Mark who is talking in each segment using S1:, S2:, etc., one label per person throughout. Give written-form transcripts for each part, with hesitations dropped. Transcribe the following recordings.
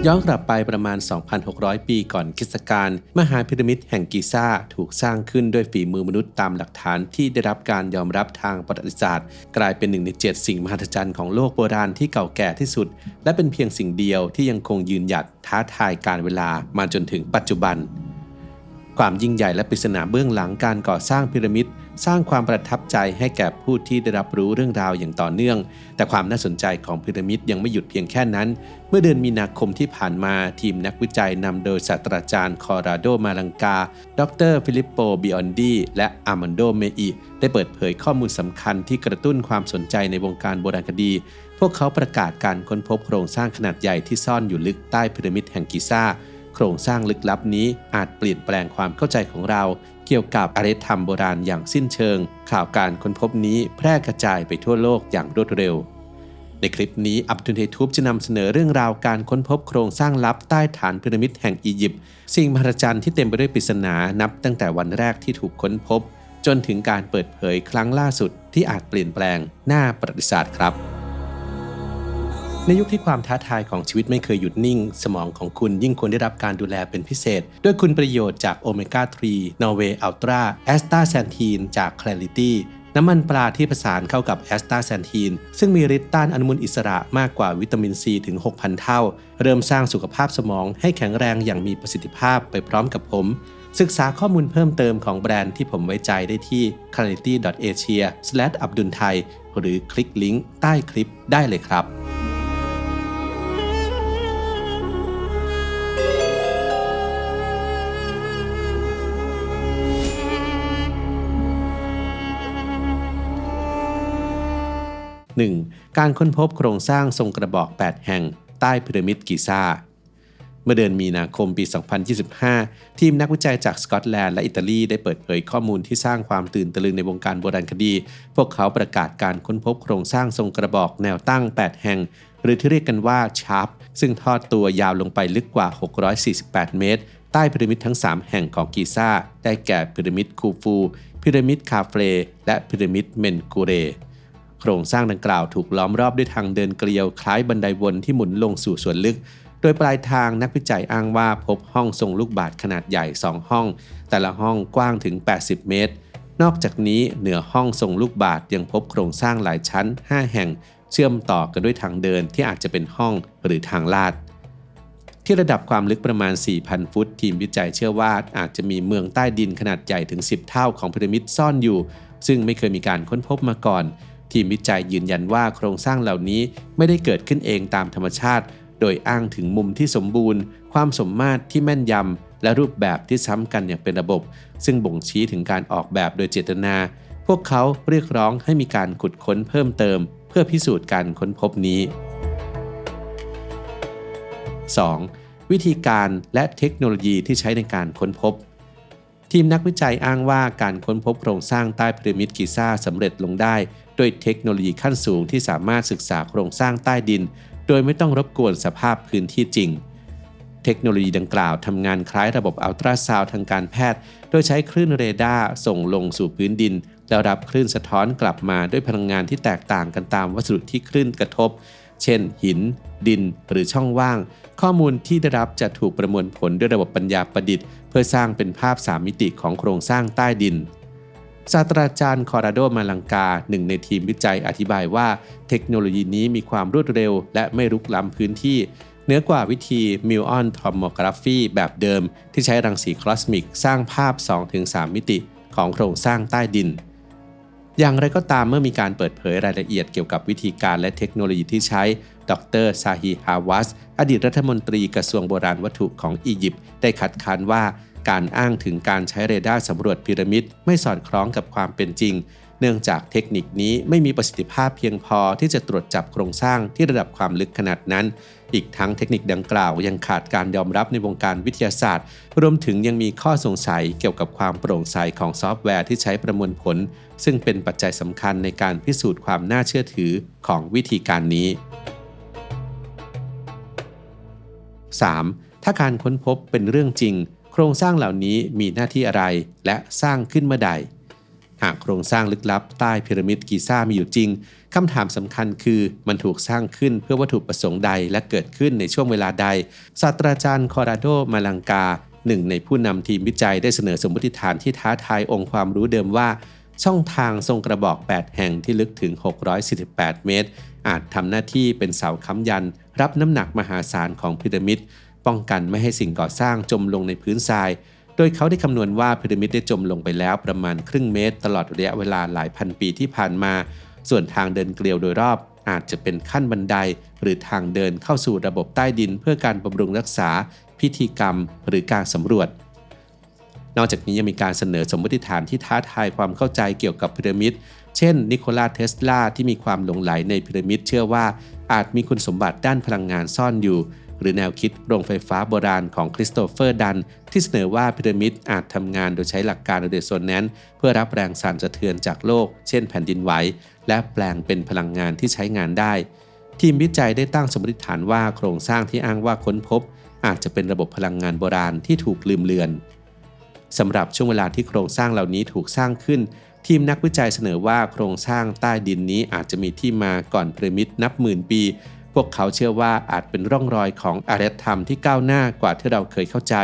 S1: ย้อนกลับไปประมาณ 2,600 ปีก่อนคริสตกาลมหาพีระมิดแห่งกิซ่าถูกสร้างขึ้นด้วยฝีมือมนุษย์ตามหลักฐานที่ได้รับการยอมรับทางประวัติศาสตร์กลายเป็น1 ใน 7 สิ่งมหัศจรรย์ของโลกโบราณที่เก่าแก่ที่สุดและเป็นเพียงสิ่งเดียวที่ยังคงยืนหยัดท้าทายการเวลามาจนถึงปัจจุบันความยิ่งใหญ่และปริศนาเบื้องหลังการก่อสร้างพีระมิดสร้างความประทับใจให้แก่ผู้ที่ได้รับรู้เรื่องราวอย่างต่อเนื่องแต่ความน่าสนใจของพีระมิดยังไม่หยุดเพียงแค่นั้นเมื่อเดือนมีนาคมที่ผ่านมาทีมนักวิจัยนำโดยศาสตราจารย์คอราโดมาลังกาดรฟิลิปโปบิออนดีและอาร์มานโดเมอิได้เปิดเผยข้อมูลสำคัญที่กระตุ้นความสนใจในวงการโบราณคดีพวกเขาประกาศการค้นพบโครงสร้างขนาดใหญ่ที่ซ่อนอยู่ลึกใต้พีระมิดแห่งกิซ่าโครงสร้างลึกลับนี้อาจเปลี่ยนแปลงความเข้าใจของเราเกี่ยวกับอารยธรรมโบราณอย่างสิ้นเชิงข่าวการค้นพบนี้แพร่กระจายไปทั่วโลกอย่างรวดเร็วในคลิปนี้อับดุลเฮทูบจะนำเสนอเรื่องราวการค้นพบโครงสร้างลับใต้ฐานพีระมิดแห่งอียิปต์สิ่งมหัศจรรย์ที่เต็มไปด้วยปริศนานับตั้งแต่วันแรกที่ถูกค้นพบจนถึงการเปิดเผยครั้งล่าสุดที่อาจเปลี่ยนแปลงหน้าประวัติศาสตร์ครับในยุคที่ความท้าทายของชีวิตไม่เคยหยุดนิ่งสมองของคุณยิ่งควรได้รับการดูแลเป็นพิเศษด้วยคุณประโยชน์จากโอเมก้า 3 นอร์เวย์อัลตร้าแอสตาแซนทีนจาก Clarity น้ำมันปลาที่ผสานเข้ากับแอสตาแซนทีนซึ่งมีฤทธิ์ต้านอนุมูลอิสระมากกว่าวิตามินซีถึง 6,000 เท่าเริ่มสร้างสุขภาพสมองให้แข็งแรงอย่างมีประสิทธิภาพไปพร้อมกับผมศึกษาข้อมูลเพิ่มเติมของแบรนด์ที่ผมไว้ใจได้ที่ clarity.asia/abdulthai หรือคลิกลิงก์ใต้คลิปได้เลยครับ1. การค้นพบโครงสร้างทรงกระบอก8แห่งใต้พีระมิดกิซ่าเมื่อเดือนมีนาคมปี 2025 ทีมนักวิจัยจากสกอตแลนด์และอิตาลีได้เปิดเผยข้อมูลที่สร้างความตื่นตะลึงในวงการโบราณคดีพวกเขาประกาศการค้นพบโครงสร้างทรงกระบอกแนวตั้ง8แห่งหรือที่เรียกกันว่าชาร์ปซึ่งทอดตัวยาวลงไปลึกกว่า648เมตรใต้พีระมิดทั้ง3แห่งของกิซ่าได้แก่พีระมิดคูฟูพีระมิดคาเฟรและพีระมิดเมนกูเรโครงสร้างดังกล่าวถูกล้อมรอบด้วยทางเดินเกลียวคล้ายบันไดวนที่หมุนลงสู่ส่วนลึกโดยปลายทางนักวิจัยอ้างว่าพบห้องทรงลูกบาศก์ขนาดใหญ่2ห้องแต่ละห้องกว้างถึง80เมตรนอกจากนี้เหนือห้องทรงลูกบาศก์ยังพบโครงสร้างหลายชั้น5แห่งเชื่อมต่อกันด้วยทางเดินที่อาจจะเป็นห้องหรือทางลาดที่ระดับความลึกประมาณ 4,000 ฟุตทีมวิจัยเชื่อว่าอาจจะมีเมืองใต้ดินขนาดใหญ่ถึง10เท่าของพีระมิดซ่อนอยู่ซึ่งไม่เคยมีการค้นพบมาก่อนทีมวิจัยยืนยันว่าโครงสร้างเหล่านี้ไม่ได้เกิดขึ้นเองตามธรรมชาติโดยอ้างถึงมุมที่สมบูรณ์ความสมมาตรที่แม่นยำและรูปแบบที่ซ้ำกันอย่างเป็นระบบซึ่งบ่งชี้ถึงการออกแบบโดยเจตนาพวกเขาเรียกร้องให้มีการขุดค้นเพิ่มเติมเพื่อพิสูจน์การค้นพบนี้ 2. วิธีการและเทคโนโลยีที่ใช้ในการค้นพบทีมนักวิจัยอ้างว่าการค้นพบโครงสร้างใต้พีระมิดกิซ่าสำเร็จลงได้ด้วยเทคโนโลยีขั้นสูงที่สามารถศึกษาโครงสร้างใต้ดินโดยไม่ต้องรบกวนสภาพพื้นที่จริงเทคโนโลยีดังกล่าวทำงานคล้ายระบบอัลตราซาวด์ทางการแพทย์โดยใช้คลื่นเรดาร์ส่งลงสู่พื้นดินแล้วรับคลื่นสะท้อนกลับมาด้วยพลังงานที่แตกต่างกันตามวัสดุที่คลื่นกระทบเช่นหินดินหรือช่องว่างข้อมูลที่ได้รับจะถูกประมวลผลด้วยระบบปัญญาประดิษฐ์เพื่อสร้างเป็นภาพ3มิติของโครงสร้างใต้ดินศาสตราจารย์คอราโดมาลังกาหนึ่งในทีมวิจัยอธิบายว่าเทคโนโลยีนี้มีความรวดเร็วและไม่รุกล้ำพื้นที่เหนือกว่าวิธีมิวออนโทโมกราฟีแบบเดิมที่ใช้รังสีคอสมิกสร้างภาพ 2-3 มิติของโครงสร้างใต้ดินอย่างไรก็ตามเมื่อมีการเปิดเผยรายละเอียดเกี่ยวกับวิธีการและเทคโนโลยีที่ใช้ดร.ซาฮีฮาวัสอดีตรัฐมนตรีกระทรวงโบราณวัตถุของอียิปต์ได้คัดค้านว่าการอ้างถึงการใช้เรดาร์สำรวจพีระมิดไม่สอดคล้องกับความเป็นจริงเนื่องจากเทคนิคนี้ไม่มีประสิทธิภาพเพียงพอที่จะตรวจจับโครงสร้างที่ระดับความลึกขนาดนั้นอีกทั้งเทคนิคดังกล่าวยังขาดการยอมรับในวงการวิทยาศาสตร์รวมถึงยังมีข้อสงสัยเกี่ยวกับความโปร่งใสของซอฟต์แวร์ที่ใช้ประมวลผลซึ่งเป็นปัจจัยสำคัญในการพิสูจน์ความน่าเชื่อถือของวิธีการนี้ 3. ถ้าการค้นพบเป็นเรื่องจริงโครงสร้างเหล่านี้มีหน้าที่อะไรและสร้างขึ้นเมื่อใด หากโครงสร้างลึกลับใต้พีระมิดกิซ่ามีอยู่จริงคำถามสำคัญคือมันถูกสร้างขึ้นเพื่อวัตถุประสงค์ใดและเกิดขึ้นในช่วงเวลาใดศาสตราจารย์คอราโดมาลังกาหนึ่งในผู้นำทีมวิจัยได้เสนอสมมติฐานที่ท้าทายองค์ความรู้เดิมว่าช่องทางทรงกระบอก8แห่งที่ลึกถึง648เมตรอาจทำหน้าที่เป็นเสาค้ำยันรับน้ำหนักมหาศาลของพีระมิดป้องกันไม่ให้สิ่งก่อสร้างจมลงในพื้นทรายโดยเขาได้คำนวณว่าพีระมิดได้จมลงไปแล้วประมาณครึ่งเมตรตลอดระยะเวลาหลายพันปีที่ผ่านมาส่วนทางเดินเกลียวโดยรอบอาจจะเป็นขั้นบันไดหรือทางเดินเข้าสู่ระบบใต้ดินเพื่อการบำรุงรักษาพิธีกรรมหรือการสำรวจนอกจากนี้ยังมีการเสนอสมมติฐานที่ท้าทายความเข้าใจเกี่ยวกับพีระมิดเช่นนิโคลาเทสลาที่มีความหลงใหลในพีระมิดเชื่อว่าอาจมีคุณสมบัติด้านพลังงานซ่อนอยู่หรือแนวคิดโรงไฟฟ้าโบราณของคริสโตเฟอร์ดันที่เสนอว่าพีระมิดอาจทำงานโดยใช้หลักการเรโซแนนซ์เพื่อรับแรงสั่นสะเทือนจากโลกเช่นแผ่นดินไหวและแปลงเป็นพลังงานที่ใช้งานได้ทีมวิจัยได้ตั้งสมมติฐานว่าโครงสร้างที่อ้างว่าค้นพบอาจจะเป็นระบบพลังงานโบราณที่ถูกลืมเลือนสำหรับช่วงเวลาที่โครงสร้างเหล่านี้ถูกสร้างขึ้นทีมนักวิจัยเสนอว่าโครงสร้างใต้ดินนี้อาจจะมีที่มาก่อนพีระมิดนับหมื่นปีพวกเขาเชื่อว่าอาจเป็นร่องรอยของอารยธรรมที่ก้าวหน้ากว่าที่เราเคยเข้าใจ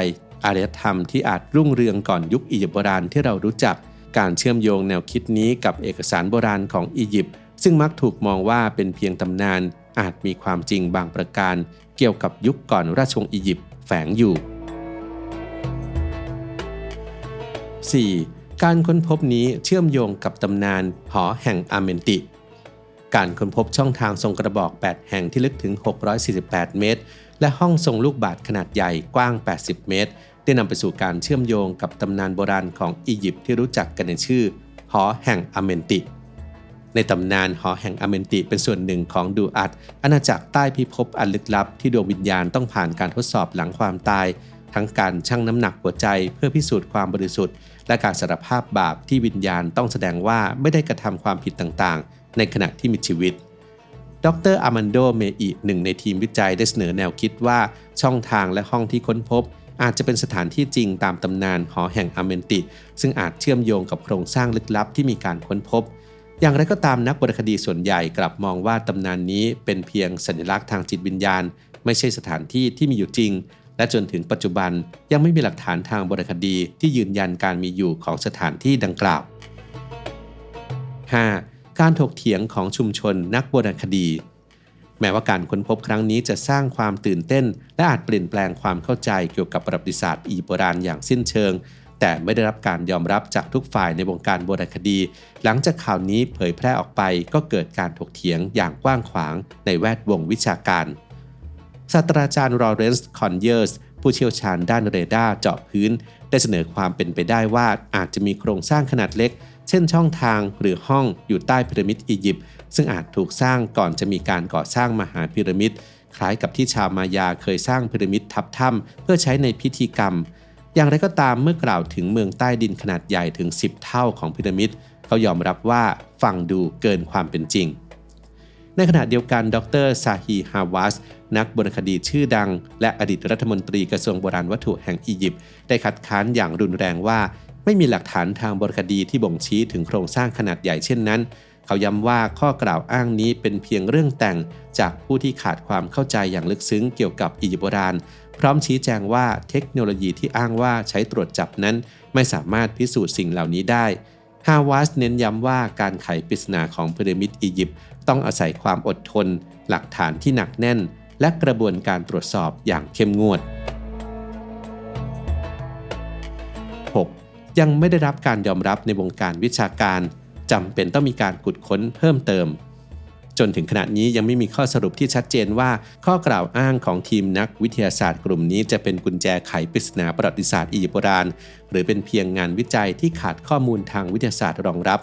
S1: อารยธรรมที่อาจรุ่งเรืองก่อนยุคอียิปต์โบราณที่เรารู้จักการเชื่อมโยงแนวคิดนี้กับเอกสารโบราณของอียิปต์ซึ่งมักถูกมองว่าเป็นเพียงตำนานอาจมีความจริงบางประการเกี่ยวกับยุคก่อนราชวงศ์อียิปต์แฝงอยู่ 4. การค้นพบนี้เชื่อมโยงกับตำนานหอแห่งอาเมนติการค้นพบช่องทางทรงกระบอก8แห่งที่ลึกถึง648เมตรและห้องทรงลูกบาศก์ขนาดใหญ่กว้าง80เมตรได้นำไปสู่การเชื่อมโยงกับตำนานโบราณของอียิปต์ที่รู้จักกันในชื่อหอแห่งอาเมนติในตำนานหอแห่งอาเมนติเป็นส่วนหนึ่งของดูอัดอาณาจักรใต้พิภพอันลึกลับที่ดวงวิญญาณต้องผ่านการทดสอบหลังความตายทั้งการชั่งน้ำหนักหัวใจเพื่อพิสูจน์ความบริสุทธิ์และการสารภาพบาปที่วิญญาณต้องแสดงว่าไม่ได้กระทำความผิดต่างๆในขณะที่มีชีวิตดร.อามันโด เมอิหนึ่งในทีมวิจัยได้เสนอแนวคิดว่าช่องทางและห้องที่ค้นพบอาจจะเป็นสถานที่จริงตามตำนานหอแห่งอาเมนติซึ่งอาจเชื่อมโยงกับโครงสร้างลึกลับที่มีการค้นพบอย่างไรก็ตามนักวรรณคดีส่วนใหญ่กลับมองว่าตำนานนี้เป็นเพียงสัญลักษณ์ทางจิตวิญญาณไม่ใช่สถานที่ที่มีอยู่จริงและจนถึงปัจจุบันยังไม่มีหลักฐานทางวรรณคดีที่ยืนยันการมีอยู่ของสถานที่ดังกล่าว 5. การถกเถียงของชุมชนนักวรรณคดีแม้ว่าการค้นพบครั้งนี้จะสร้างความตื่นเต้นและอาจเปลี่ยนแปลงความเข้าใจเกี่ยวกับประวัติศาสตร์อียิปต์โบราณอย่างสิ้นเชิงแต่ไม่ได้รับการยอมรับจากทุกฝ่ายในวงการโบราณคดีหลังจากข่าวนี้เผยแพร่ออกไปก็เกิดการถกเถียงอย่างกว้างขวางในแวดวงวิชาการศาสตราจารย์ลอเรนซ์ คอนเยอร์สผู้เชี่ยวชาญด้านเรดาร์เจาะพื้นได้เสนอความเป็นไปได้ว่าอาจจะมีโครงสร้างขนาดเล็กเช่นช่องทางหรือห้องอยู่ใต้พีระมิดอียิปต์ซึ่งอาจถูกสร้างก่อนจะมีการก่อสร้างมหาพีระมิดคล้ายกับที่ชาวมายาเคยสร้างพีระมิดทับถ้ำเพื่อใช้ในพิธีกรรมอย่างไรก็ตามเมื่อกล่าวถึงเมืองใต้ดินขนาดใหญ่ถึง10เท่าของพีระมิดเขายอมรับว่าฟังดูเกินความเป็นจริงในขณะเดียวกันดร.ซาฮีฮาวาสนักโบราณคดีชื่อดังและอดีตรัฐมนตรีกระทรวงโบราณวัตถุแห่งอียิปต์ได้คัดค้านอย่างรุนแรงว่าไม่มีหลักฐานทางโบราณคดีที่บ่งชี้ถึงโครงสร้างขนาดใหญ่เช่นนั้นเขาย้ำว่าข้อกล่าวอ้างนี้เป็นเพียงเรื่องแต่งจากผู้ที่ขาดความเข้าใจอย่างลึกซึ้งเกี่ยวกับอียิปต์โบราณพร้อมชี้แจงว่าเทคโนโลยีที่อ้างว่าใช้ตรวจจับนั้นไม่สามารถพิสูจน์สิ่งเหล่านี้ได้ฮาวาสเน้นย้ำว่าการไขปริศนาของพีระมิดอียิปต์ต้องอาศัยความอดทนหลักฐานที่หนักแน่นและกระบวนการตรวจสอบอย่างเข้มงวด 6. ยังไม่ได้รับการยอมรับในวงการวิชาการจำเป็นต้องมีการขุดค้นเพิ่มเติมจนถึงขณะนี้ยังไม่มีข้อสรุปที่ชัดเจนว่าข้อกล่าวอ้างของทีมนักวิทยาศาสตร์กลุ่มนี้จะเป็นกุญแจไขปริศนาประวัติศาสตร์อียิปต์โบราณหรือเป็นเพียงงานวิจัยที่ขาดข้อมูลทางวิทยาศาสตร์รองรับ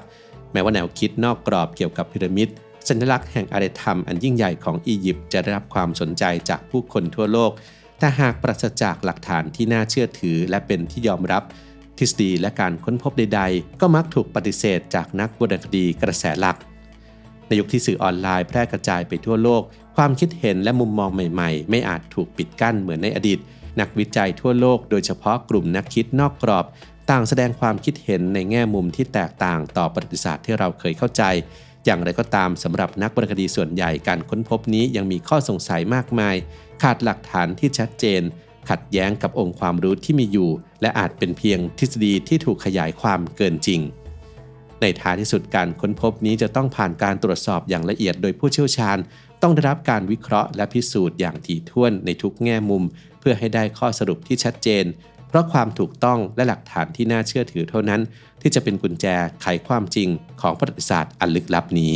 S1: แม้ว่าแนวคิดนอกกรอบเกี่ยวกับพีระมิดสัญลักษณ์แห่งอารยธรรมอันยิ่งใหญ่ของอียิปต์จะได้รับความสนใจจากผู้คนทั่วโลกแต่หากปราศจากหลักฐานที่น่าเชื่อถือและเป็นที่ยอมรับทฤษฎีและการค้นพบใดๆก็มักถูกปฏิเสธจากนักโบราณคดีกระแสหลักในยุคที่สื่อออนไลน์แพร่กระจายไปทั่วโลกความคิดเห็นและมุมมองใหม่ๆไม่อาจถูกปิดกั้นเหมือนในอดีตนักวิจัยทั่วโลกโดยเฉพาะกลุ่มนักคิดนอกกรอบ ต่างแสดงความคิดเห็นในแง่มุมที่แตกต่างต่อประวัติศาสตร์ที่เราเคยเข้าใจอย่างไรก็ตามสำหรับนักวรรณคดีส่วนใหญ่การค้นพบนี้ยังมีข้อสงสัยมากมายขาดหลักฐานที่ชัดเจนขัดแย้งกับองค์ความรู้ที่มีอยู่และอาจเป็นเพียงทฤษฎีที่ถูกขยายความเกินจริงในท้ายที่สุดการค้นพบนี้จะต้องผ่านการตรวจสอบอย่างละเอียดโดยผู้เชี่ยวชาญต้องได้รับการวิเคราะห์และพิสูจน์อย่างถี่ถ้วนในทุกแง่มุมเพื่อให้ได้ข้อสรุปที่ชัดเจนเพราะความถูกต้องและหลักฐานที่น่าเชื่อถือเท่านั้นที่จะเป็นกุญแจไขความจริงของประวัติศาสตร์อันลึกลับนี้